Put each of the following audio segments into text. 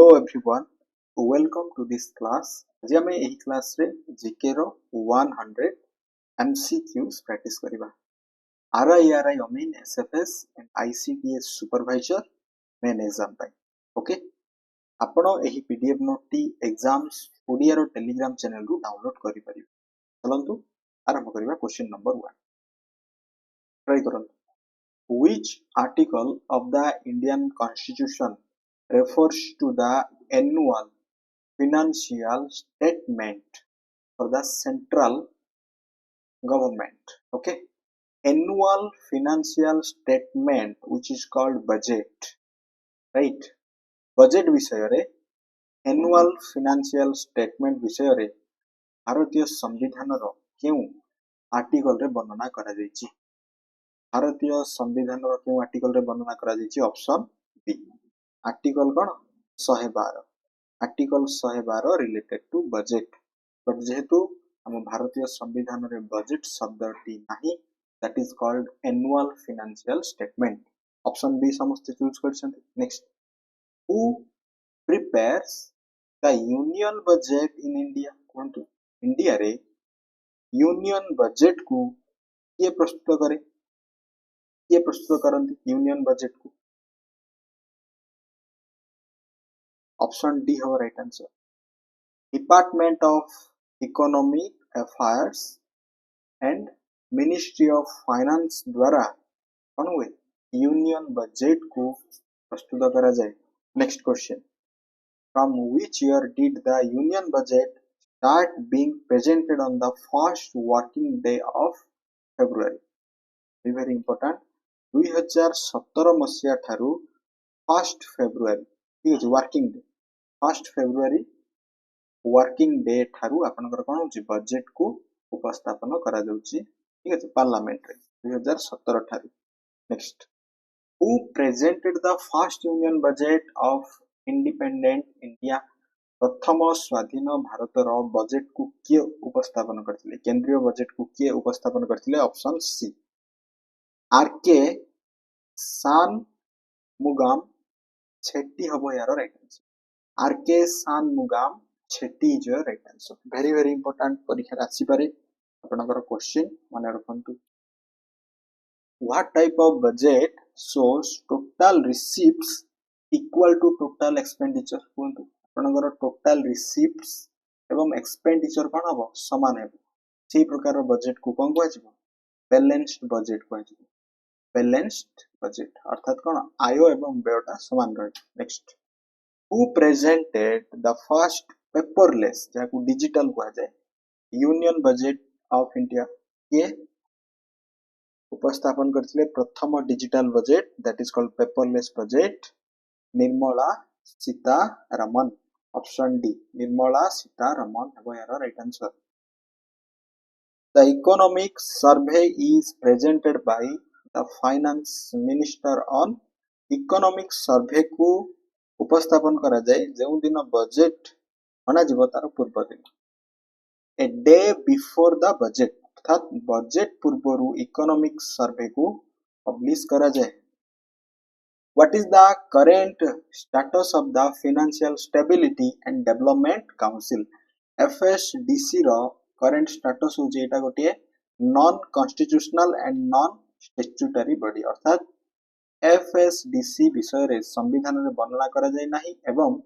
Hello everyone, welcome to this class. आज आम यही क्लास रे जीके रो 100 MCQs प्रैक्टिस करिबा। ARI AMIN SFS and ICDS supervisor main exam पाई। ओके, आपण एही पीडीएफ नोट टी एग्जाम्स ओडिया रो टेलीग्राम चैनल रु डाउनलोड करि परिबे। चलंतु आरंभ करिबा। क्वेश्चन नंबर 1 ट्राई करंतु। Which article of the Indian Constitution refers to the annual financial statement for the central government? Okay, annual financial statement which is called budget, right? Budget विषय रे annual financial statement विषय रे भारतीय संविधान रो केउ article रे वर्णना करा जायछि? भारतीय संविधान रो केउ आर्टिकल रे वर्णना करा जायछि? ऑप्शन बी आर्टिकल कोन 112। Article 112 related to budget, but जेहेतु हम भारतीय संविधान रे बजेट शब्दटी नाही, that is called annual financial statement. Option B समस्त चूज करछन। Next, who prepares the union budget in India? कोंतु इंडिया रे यूनियन बजेट को किए प्रस्तुत करे? किए प्रस्तुत करंती यूनियन बजेट को? ऑप्शन डी हो right answer. Department of economic affairs and ministry of finance द्वारा कौन हुए यूनियन बजेट को प्रस्तुत करा जाए। Next question, from which year did the union budget start being presented on the first working day of February? Very important. 2017 मसिया ठारू 1 February, ठीक है, working day 1 February working day ठारू आपनकर कोन होची बजेट को उपस्थापन करा जाउची, ठीक है, पार्लियामेंट रे 2017 ठारू। Next, who presented the first union budget of independent India? प्रथम स्वाधीन भारत रो बजेट को किए उपस्थापन करथिले? केंद्रीय बजेट को किए उपस्थापन करथिले? Option C R K Shanmugam Chetty हबो यार right answer. R K Shanmugam Chetty is your right answer. Very very important, परीक्षा आसी पारे आपनकर क्वेश्चन माने रखंतु। What type of budget shows total receipts equal to total expenditure? कोंतु आपनकर टोटल रिसीप्ट्स एवं एक्सपेंडिचर कोन हबो समान हेबो, सेही प्रकार रो बजेट को कोन कहै छै? बैलेंस्ड बजेट कहै छै। बैलेंस्ड बजेट अर्थात कोन आय एवं व्ययटा समान रहे। Next, who presented the first paperless जाको डिजिटल कहा जाए यूनियन बजेट ऑफ इंडिया? ये उपस्थापन करथिले प्रथम digital budget, that is called paperless budget? Nirmala Sitharaman. Option D Nirmala Sitharaman है यार right answer. The economic survey is presented by the finance minister on? Economic survey को उपस्थापन करा जाए जो दिन बजेट बना जीव तार पूर्व दिन, a day before the budget, अर्थात बजेट पूर्व इकोनॉमिक सर्वे को पब्लिश करा जाए। What is the current status of the financial stability and development council? FSDC रो करेंट स्टेटस हो जेटा गोटे non constitutional and non statutory body, अर्थात एफएसडीसी विषय रे संविधान रे वर्णना करा जाय नाही एवं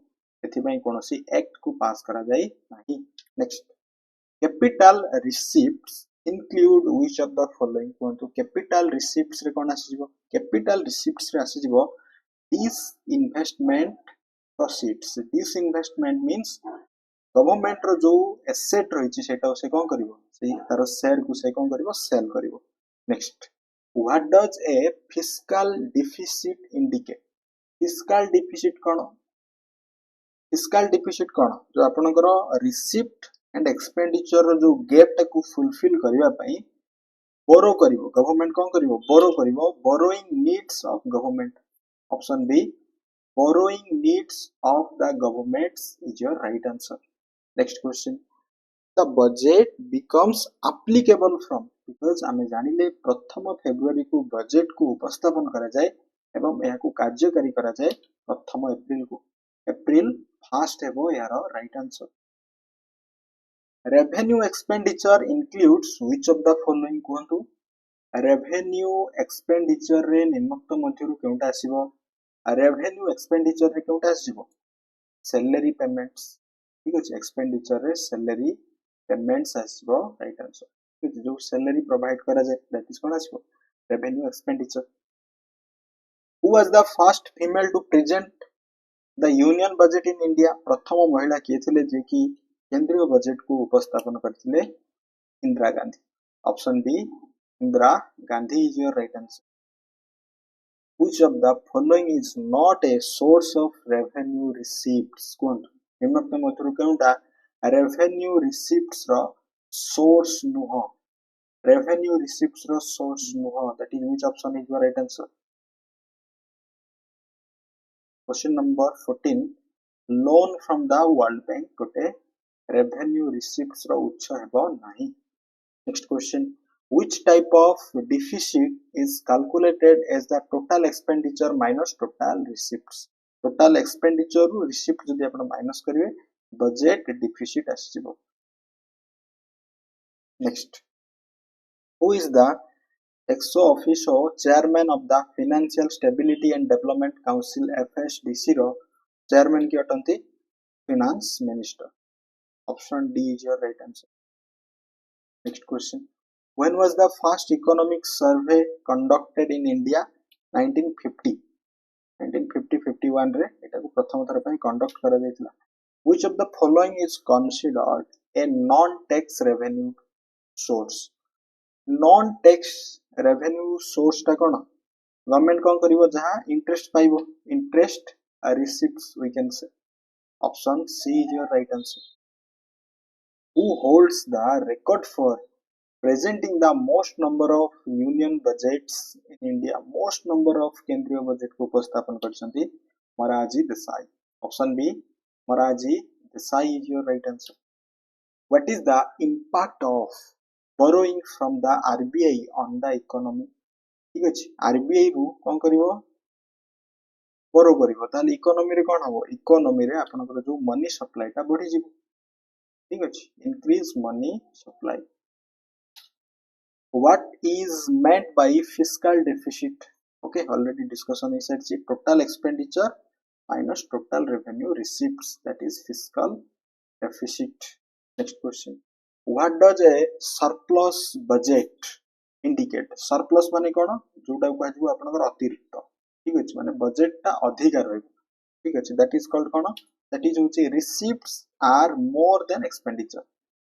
एथिपई कोनोसी एक्ट को पास करा जाय नाही। Next, capital receipts include which of the following? कोंतु कैपिटल रिसीप्ट्स रे कोन आसीबो? कैपिटल रिसीप्ट्स रे आसीबो disinvestment proceeds. Disinvestment means government रो जो एसेट रहिछि सेटा से कोन करिवो, से तार शेयर को से कोन करिवो, सेल करिवो। Next, what does a fiscal deficit indicate? fiscal deficit कोन? fiscal deficit कोन? जो आपनकर रिसीप्ट एंड एक्सपेंडिचर जो गैप को फुलफिल करबा पई बोरो करिवो गवर्नमेंट, कोन करिवो? बोरो करिवो। Borrowing needs of government. Option B borrowing needs of the governments is your right answer. Next question, the budget becomes applicable from? Because आमे जानिले प्रथम फेब्रुअरी को बजेट को उपस्थापन करा जाए एवं यह को कार्यकारी करा जाए प्रथम अप्रैल को। एप्रिल 1st हेबो यार right answer revenue expenditure includes which of the following कहंतु रेवेन्यू एक्सपेंडिचर रे निम्नलिखित मध्यरु केउटा आसीबो रेवेन्यू एक्सपेंडिचर रे केउटा आसीबो सैलरी पेमेंट्स ठीक अछि एक्सपेंडिचर रे सैलरी पेमेंट्स आसीबो राइट आंसर ठीक जो सैलरी प्रोवाइड करा जाय दैट इज कोन आसीबो revenue expenditure who was the first female to present the union budget in India प्रथम महिला किए थिले जे कि केंद्रीय बजट को उपस्थापन करथिले Indira Gandhi option B Indira Gandhi is your right answer which of the following is not a source of revenue receipts कोन निम्नलिखित मध्यरु केउटा revenue receipts रो source नुह revenue receipts रो source नुह that is which option is your right answer question number 14 loan from the world bank कोटे revenue receipts रो उत्स हेबो नाही next question which type of deficit is calculated as the total expenditure minus total receipts total expenditure ru receipt जदि आपण minus करिवे budget deficit आसीबो next who is the ex officio chairman of the financial stability and development council FSDC row chairman की अटंती finance minister option D is your right answer next question when was the first economic survey conducted in India 1950 1950-51 रे एटा को प्रथम थर पय conduct करा जायतिला which of the following is considered a non tax revenue source non tax revenue source ता कोन government कोन करिवो जहा इंटरेस्ट पाइबो interest receipts we can say option C is your right answer who holds the record for presenting the most number of union budgets in India most number of केंद्रीय budget को उपस्थापन करछंती Morarji Desai option B Morarji Desai is your right answer what is the impact of borrowing from the RBI on the economy ठीक अछि RBI रु कोन करिवो borrow करिवो ताले economy रे कोन हबो economy रे आपनकर जो मनी सप्लाई ता बढ़ी जिवो ठीक अछि increase money supply what is meant by fiscal deficit okay already discussion is said total expenditure minus total revenue receipts that is fiscal deficit next question what does a surplus budget indicate surplus माने कोन जोटा को कहजु आपनकर अतिरिक्त ठीक अछि माने budget ता अधिक रहबो ठीक अछि that is called cone that is होची receipts are more than expenditure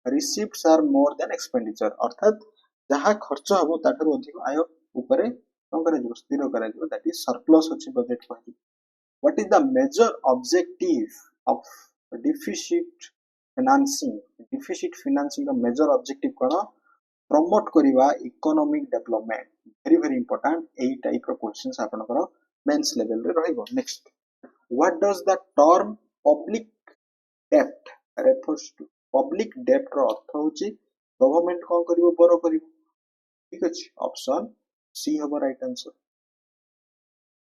receipts are more than expenditure अर्थात जहा खर्च हबो ताठर अधिक आय ऊपरे कोन करे जो स्थिर करे जो दैट इज सरप्लस अछि budget कहजु what is the major objective of deficit financing का मेजर ऑब्जेक्टिव कोन promote करिवा economic development very important एई टाइप रो क्वेश्चंस आपनकर मेंस लेवल रे रहइबो next what does the term public डेब्ट रेफर्स टू पब्लिक डेब्ट रो अर्थ होची government कोन करिवो borrow करिवो ठीक अछि ऑप्शन सी हबो right answer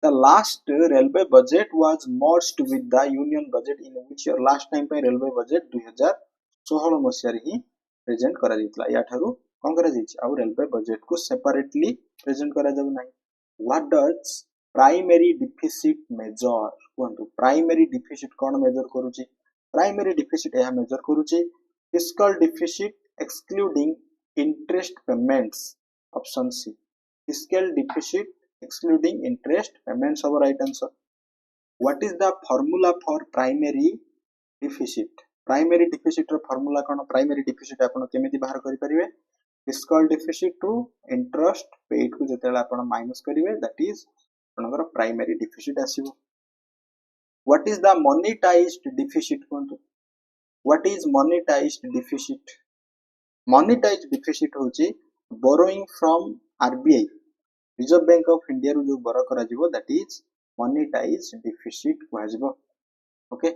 the last railway budget was merged with the union budget in which year last time पे railway budget 2016 मसिया रे ही प्रेजेंट करा दितला या थारु कोन करा दिछि आ railway budget को सेपरेटली प्रेजेंट करा जाउ नै what does primary deficit measure कोंतु primary deficit कोन मेजर करूची primary deficit या मेजर करूची fiscal deficit excluding interest payments option C fiscal deficit excluding interest payments our right answer what is the formula for primary deficit रो formula कोन primary deficit आपण केमिति बाहर करि परिवे fiscal deficit to interest paid को जतेला आपण minus करिवे that is आपनकर primary deficit आसीबो what is the monetized deficit कोंतु what is monetized deficit borrowing from RBI Reserve Bank of India ru जो borrow करा जिवो that is monetized deficit कहजिवो okay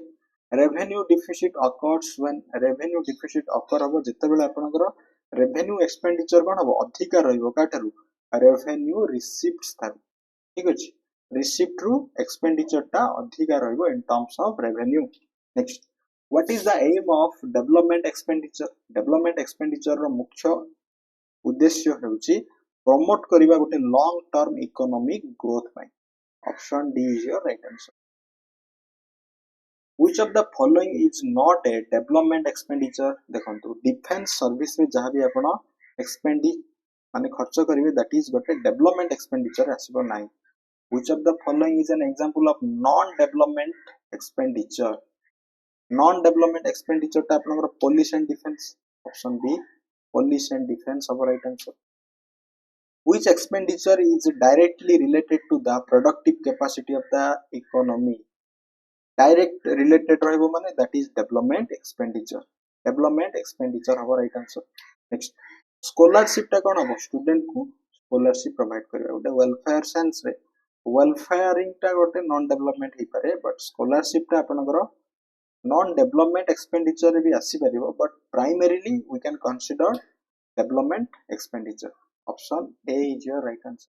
revenue deficit occurs when revenue deficit occur हबो जते बेले आपनकर revenue expenditure कोन हबो अधिक रहइबो काटरु revenue receipts Tharu ठीक अछि receipt ru expenditure ta adhika rahibo in terms of revenue. Next, what is the aim of development expenditure? Development expenditure ro mukhya uddeshyo ହେଉଛି promote କରିବା ଗୋଟେ long term economic growth ପାଇଁ. Option D is your right answer. Which of the following is not a development expenditure? देखंतु defence service रे जहां भी आपण एक्सपेंडी माने खर्च करिवे that is गोटे development expenditure आसीबो नाही. Which of the following is an example of non development expenditure? Non development expenditure टा आपनकर police and defense. Option B, police and defense of right answer. Which expenditure is directly related to the productive capacity of the economy? Direct related रहिबो माने that is development expenditure. Development expenditure हबो right answer. Next, scholarship टा कोन हबो student को scholarship provide करबा गोटे welfare sense रे welfaring टा गोटे non development हे पारे but scholarship टा आपनकर non development expenditure रे भी आसी परिबो but primarily we can consider development expenditure. Option A is your right answer.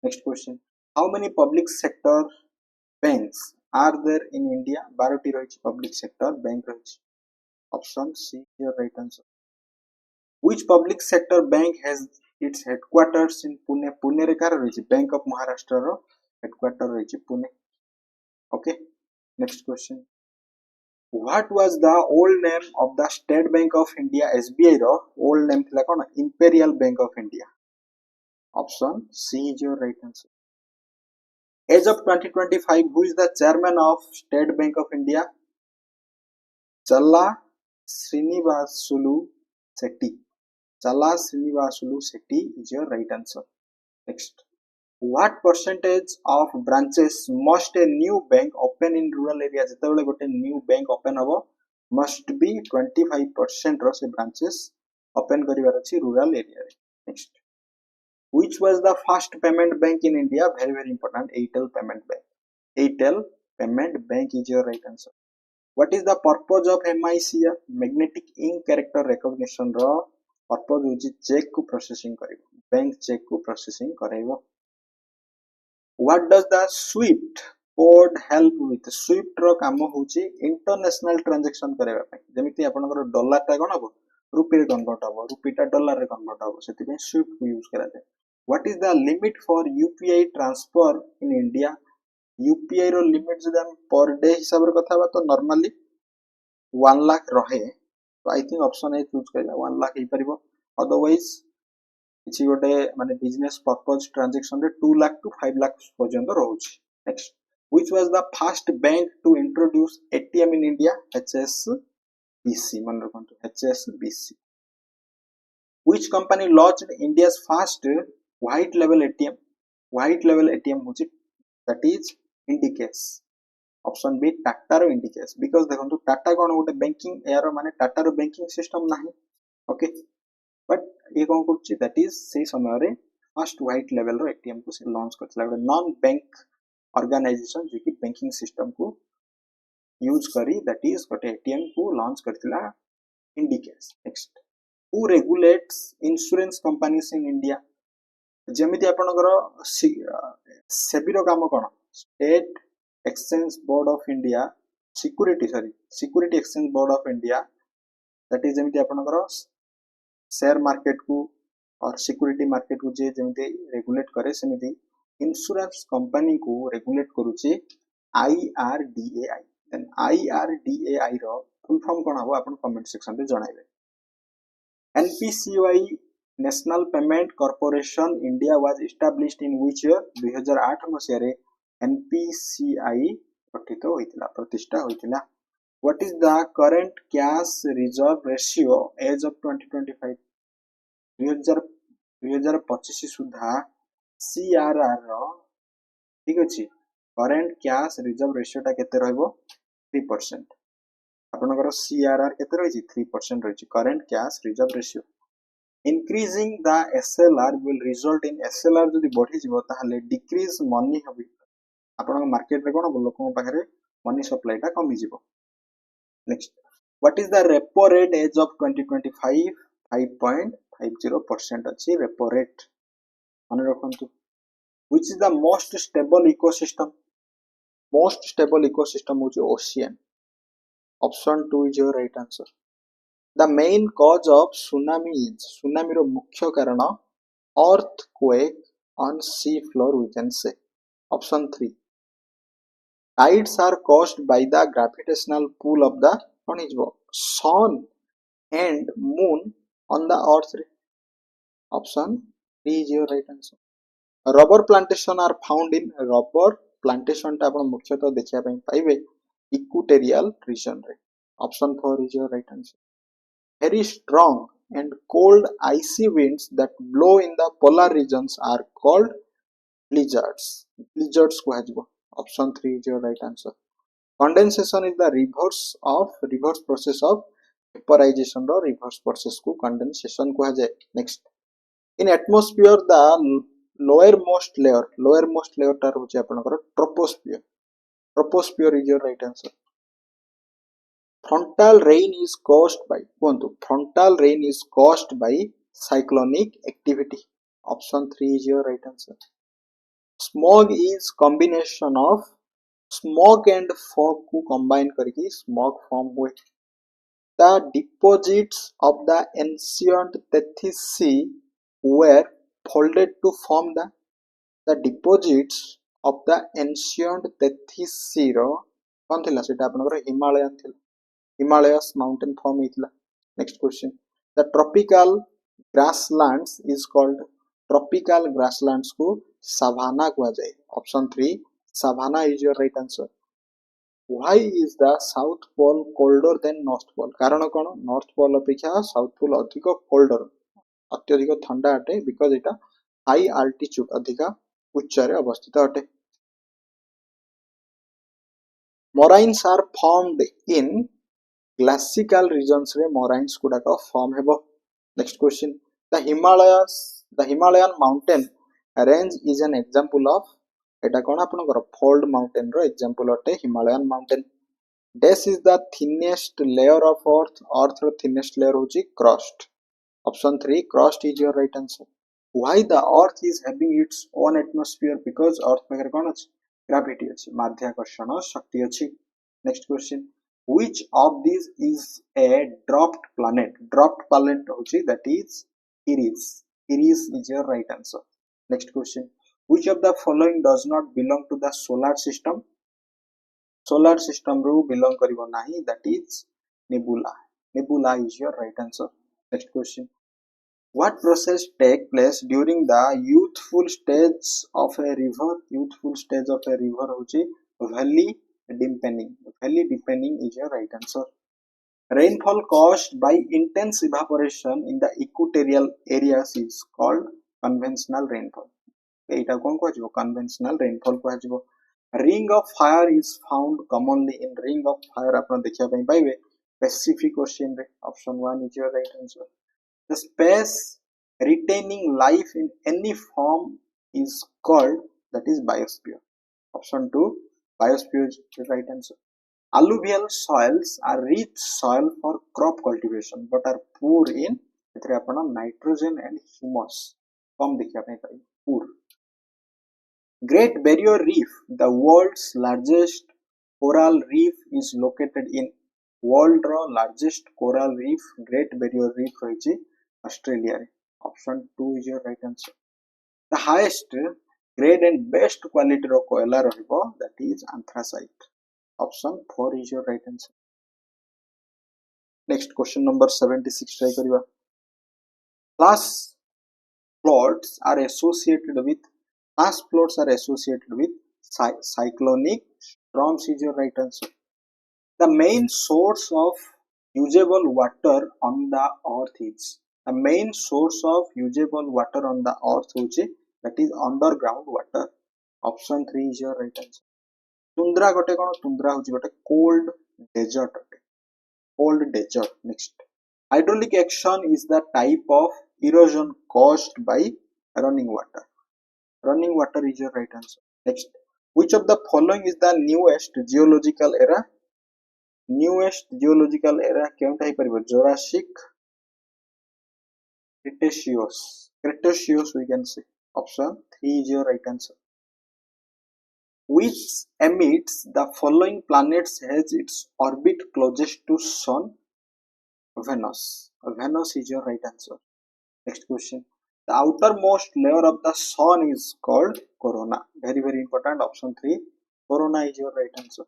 Next question, how many public sector banks are there in India? 12 रही public sector bank रही. Option C is your right answer. Which public sector bank has its headquarters in Pune? Pune रे कार रही Bank of Maharashtra रो headquarter रही Pune. Okay, next question, what was the old name of the State Bank of India? SBI रो old name थिला कोन Imperial Bank of India. Option C is your right answer. As of 2025, who is the chairman of State Bank of India? Challa Srinivasulu Shetty. Challa Srinivasulu Shetty is your right answer. Next, what percentage of branches must a new bank open in rural area? जेतेबेले गोटे new bank open हबो must be 25% रो से branches open करिवार अछि rural area रे. Next, which was the first payment bank in India? Very very important, Airtel Payment Bank. Airtel Payment Bank is your right answer. What is the purpose of MICR? Magnetic ink character recognition ro purpose होची check को processing करिवो, bank check को processing करेइवो. What does the SWIFT code help with? SWIFT रो काम होची international transaction करेबा पई. जेमिति आपनकर dollar टा कोन हबो रुपी रे कन्वर्ट हबो, रुपी टा डॉलर रे कन्वर्ट हबो, सेति पे SWIFT को यूज करा जाय. What is the limit for UPI transfer in India? UPI रो लिमिट जदि हम पर डे हिसाब रे कथा बा तो नॉर्मली 1 लाख रहे तो I think option A choose करला 1 लाख हे परिबो. अदरवाइज किछि गोटे माने बिजनेस पर्पस ट्रांजैक्शन रे 2 लाख टू 5 लाख पर्यंत रहउछि. Next, which was the first bank to introduce ATM in India? HSBC. मन रखंतु HSBC. Which company launched India's first white label ATM? White label ATM होछि that is Indicase. Option B, Tata row Indicase. Because देखंतु Tata कोन गोटे banking arrow माने Tata रो banking system नाही. Okay, but ये कोन करछि that is से समय रे फर्स्ट व्हाइट लेवल रो एटीएम को से लॉन्च करथिला गोटे नॉन बैंक ऑर्गेनाइजेशन जे कि बैंकिंग सिस्टम को यूज करी that is गोटे एटीएम को लॉन्च करथिला Indicase. Next, who regulates insurance companies in India? जेमिति आपनकर सेबी रो काम कोन state exchange board of India security exchange board of India that is जेमिति आपनकर शेयर मार्केट को और सिक्योरिटी मार्केट को जे जेमिति रेगुलेट करे सेमिति इंश्योरेंस कंपनी को रेगुलेट करूची IRDAI. देन IRDAI रो फुल फॉर्म कोन हबो आपन कमेंट सेक्शन रे जणाइबे. NPCI National Payment Corporation India was established in which year? 2008 मसिया रे NPCI प्रतिष्ठा होइतिला. What is the current cash reserve ratio as of 2025? 2025 Sudha CRR रो ठीक अछि current cash reserve ratio टा केते रहबो 3%. आपनकर CRR केते रहिछि 3% रहिछि current cash reserve ratio. Increasing the SLR will result in SLR जदि बढ़ी जिवो ताहाले decrease money हबि आपन मार्केट रे कोन लोकन पाखरे मनी सप्लाई टा कमी जिवो. Next, what is the repo rate as of 2025? 5.50% अछि repo rate. मन रखंतु which is the most stable ecosystem? Most stable ecosystem is ocean. Option 2 is your right answer. The main cause of tsunami is tsunami ro mukhya karana earthquake on sea floor, we can say. Option 3. Tides are caused by the gravitational pull of the sun and moon on the earth. Option 3 is your right answer. Rubber plantation are found in rubber plantation टा आपण मुख्यतः देखिया ପାଇଁ पाइबे equatorial region रे. Option 4 is your right answer. Very strong and cold icy winds that blow in the polar regions are called blizzards. Blizzards kuhajibo. Option 3 is your right answer. Condensation is the reverse process of vaporization or reverse process को condensation kuhajaye. Next, in atmosphere the lowermost layer tar hoche apanakara troposphere. Troposphere is your right answer. Frontal rain is caused by cyclonic activity. Option 3 is your right answer. Smog is combination of smoke and fog को combine करके smog form हुए. The deposits of the ancient Tethys Sea were folded to form the deposits of the ancient Tethys Sea रो कौन थिला सेटा आपनकर Himalayan थिला. Himalayas mountain form ହେଇଥିଲା. Next question. The tropical grasslands is called tropical grasslands को savanna कुहाଯାଏ. Option 3 savanna is your right answer. Why is the South Pole colder than North Pole? कारण कौन? North Pole अपेक्षा South Pole अधिक colder, अत्यधिक ठंडा अटे because इटा high altitude अधिक उच्चरे अवस्थित अटे. Moraines are formed in glacial regions रे moraines गुड़ाक form हेबो. Next question. The Himalayan mountain range is an example of एटा कौन आपनकर fold mountain रो example अटे Himalayan mountain. This is the thinnest layer of earth row thinnest layer होची crust. Option 3 crust is your right answer. Why the earth is having its own atmosphere? Because earth पाखरे कौन अछि gravity अछि, माध्याकर्षण शक्ति अछि. Next question. Which of these is a dwarfed planet? Dwarfed planet होची that is Eris. Eris is your right answer. Next question. Which of the following does not belong to the solar system? Solar system ru belong karibo nahi, that is nebula. Nebula is your right answer. Next question. What process take place during the youthful stage of a river? Youthful stage of a river hochi valley deepening. Valley deepening is your right answer. Rainfall caused by intense evaporation in the equatorial areas is called conventional rainfall. Etah cone कहजिवो conventional rainfall कहजिवो. Ring of fire is found commonly in ring of fire आपण देखिया पई पाइबे Pacific Ocean रे. Option 1 is your right answer. The space retaining life in any form is called that is biosphere. Option 2 biosphere is the right answer. Alluvial soils are rich soil for crop cultivation but are poor in एथरे आपण nitrogen and humus कम देखिया पई पाइबे poor. Great Barrier Reef, the world's largest coral reef, is located in world largest coral reef. Great Barrier Reef रही Australia. Option 2 is your right answer. The highest grade and best quality ro koila रहिबो that is anthracite. Option 4 is your right answer. Next question number 76 try करिवा. Flash floods are associated with cyclonic storms is your right answer. The main source of usable water on the earth is that is underground water. Option 3 is your right answer. Tundra gote kono? Tundra hochi gote cold desert. Next, hydraulic action is the type of erosion caused by running water. Running water is your right answer. Next, which of the following is the newest geological era? Newest geological era केउंटा he परिबो? Jurassic, Cretaceous we can say. Option 3 is your right answer. Which emits the following planets has its orbit closest to Sun? Venus. Venus is your right answer. Next question. The outermost layer of the Sun is called corona. Very, very important. Option 3. Corona is your right answer.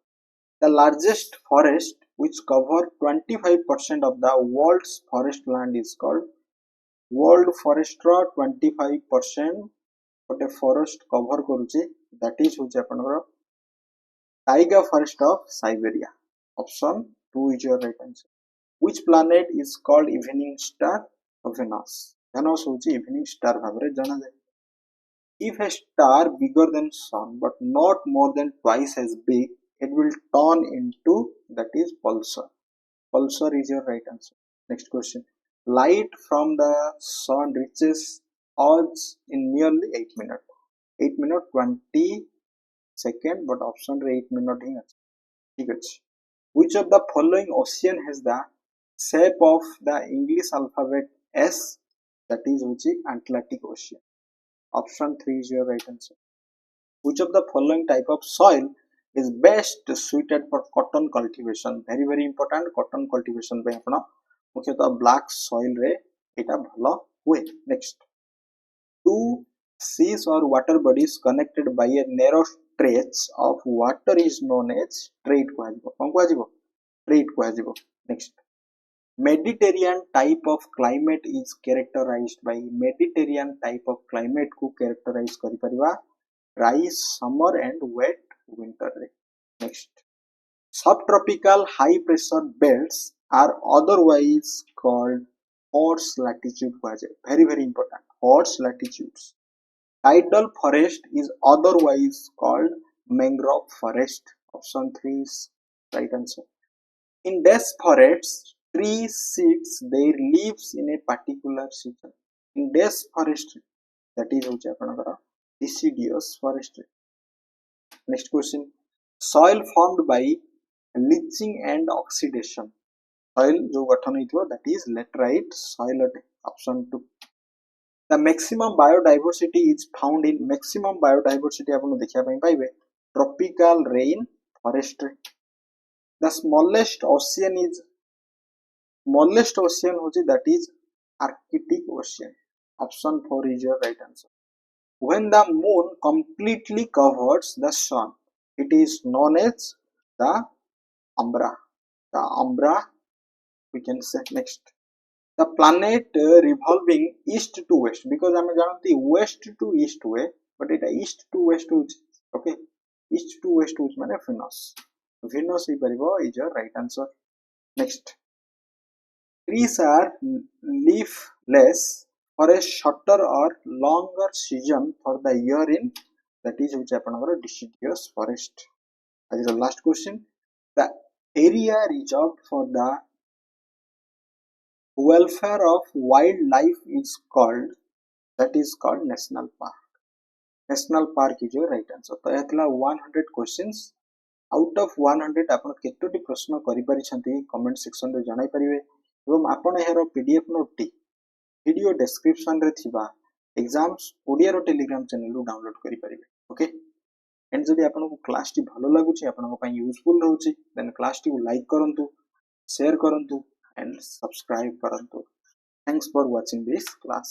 The largest forest, which cover 25% of the world's forest land, is called world forest. 25% गोटे forest cover करूचे that is होचे आपनकर tiger forest of Siberia. Option 2 is your right answer. Which planet is called evening star? Venus. Venus होचे evening star भाबरे जाना जाय. If a star bigger than sun but not more than twice as big, it will turn into, that is, pulsar. Pulsar is your right answer. Next question. Light from the sun reaches us in nearly 8 minutes. 8 minutes 20 seconds, but option 8 minutes ही আছে. ठीक আছে. Which of the following ocean has the shape of the English alphabet S? That is Atlantic Ocean. Option 3 is your right answer. Which of the following type of soil is best suited for cotton cultivation? Very, very important. Cotton cultivation पे अपना मुख्यतः black soil रे इटा भला हुए. Next. Two seas or water bodies connected by a narrow stretch of water is known as strait. Strait. Next. Mediterranean type of climate is characterized by. Mediterranean type of climate को characterize करी परिवा dry summer and wet winter. Next. Subtropical high pressure belts are otherwise called horse latitude. Very, very important. Horse latitudes. Tidal forest is otherwise called mangrove forest. Option 3 is right answer. In dense forests, tree sheds their leaves in a particular season. In dense forest, that is deciduous forest. Next question. Soil formed by leaching and oxidation. Soil जो गठन होइथो, that is laterite soil. Option 2. The maximum biodiversity is found in. Maximum biodiversity आपन देखिया पई पाइबे tropical rain forest. The smallest ocean होची, that is Arctic Ocean. Option 4 is your right answer. When the moon completely covers the sun, it is known as the umbra. The umbra, we can say. Next. The planet revolving east to west, because आमे जानती west to east way, but it east to west होची. Okay, east to west होची माने Venus. Venus he परिबो is your right answer. Next. Trees are leafless for a shorter or longer season for the year in, that is which आपनकर deciduous forest. As the last question. The area reserved for the welfare of wildlife is called, that is called national park. National park is your right answer. तो एतला 100 questions. Out of 100 आपण केतोटी प्रश्न करि पारि छथि comment section रे जणाई परिबे. एवं आपण एहरो पीडीएफ नोट टी वीडियो डिस्क्रिप्शन रे थिबा एग्जाम्स ओडिया रो टेलीग्राम चैनल रो डाउनलोड करि परिबे. ओके. एंड जदि आपण को क्लास टी भलो लागुची, आपण को पई यूजफुल रहउची, देन क्लास टी को लाइक करंतु, शेयर करंतु and subscribe karantu. Thanks for watching this class.